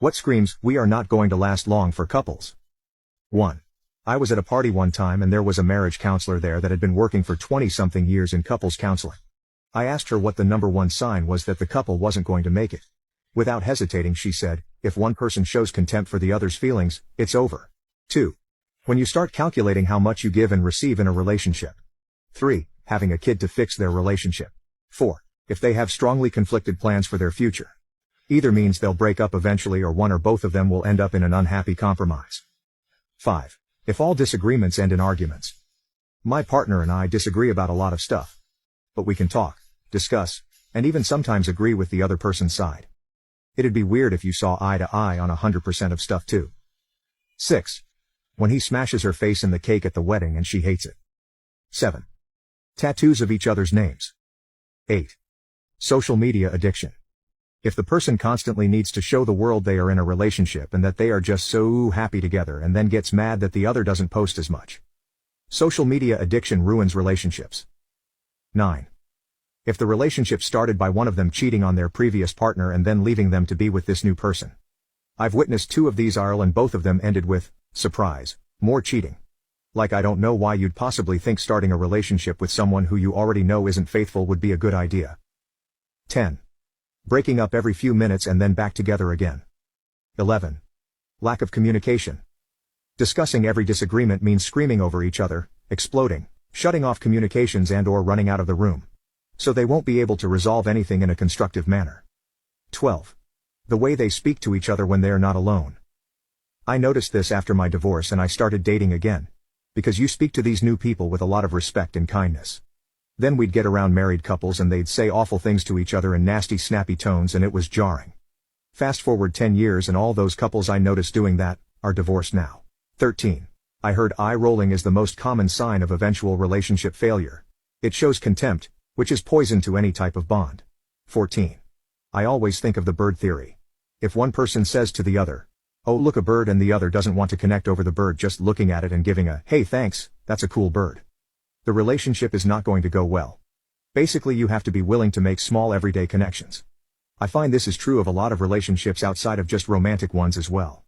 What screams, "We are not going to last long" for couples? 1. I was at a party one time and there was a marriage counselor there that had been working for 20-something years in couples counseling. I asked her what the number one sign was that the couple wasn't going to make it. Without hesitating she said, if one person shows contempt for the other's feelings, it's over. 2. When you start calculating how much you give and receive in a relationship. 3. Having a kid to fix their relationship. 4. If they have strongly conflicted plans for their future. Either means they'll break up eventually or one or both of them will end up in an unhappy compromise. 5. If all disagreements end in arguments. My partner and I disagree about a lot of stuff. But we can talk, discuss, and even sometimes agree with the other person's side. It'd be weird if you saw eye to eye on 100% of stuff too. 6. When he smashes her face in the cake at the wedding and she hates it. 7. Tattoos of each other's names. 8. Social media addiction. If the person constantly needs to show the world they are in a relationship and that they are just so happy together and then gets mad that the other doesn't post as much. Social media addiction ruins relationships. 9. If the relationship started by one of them cheating on their previous partner and then leaving them to be with this new person. I've witnessed 2 of these and both of them ended with, surprise, more cheating. Like I don't know why you'd possibly think starting a relationship with someone who you already know isn't faithful would be a good idea. 10. Breaking up every few minutes and then back together again. 11. Lack of communication. Discussing every disagreement means screaming over each other, exploding, shutting off communications and/or running out of the room. So they won't be able to resolve anything in a constructive manner. 12. The way they speak to each other when they are not alone. I noticed this after my divorce and I started dating again. Because you speak to these new people with a lot of respect and kindness. Then we'd get around married couples and they'd say awful things to each other in nasty snappy tones and it was jarring. Fast forward 10 years and all those couples I noticed doing that, are divorced now. 13. I heard eye rolling is the most common sign of eventual relationship failure. It shows contempt, which is poison to any type of bond. 14. I always think of the bird theory. If one person says to the other, "Oh look a bird," and the other doesn't want to connect over the bird just looking at it and giving a, "Hey thanks, that's a cool bird," the relationship is not going to go well. Basically you have to be willing to make small everyday connections. I find this is true of a lot of relationships outside of just romantic ones as well.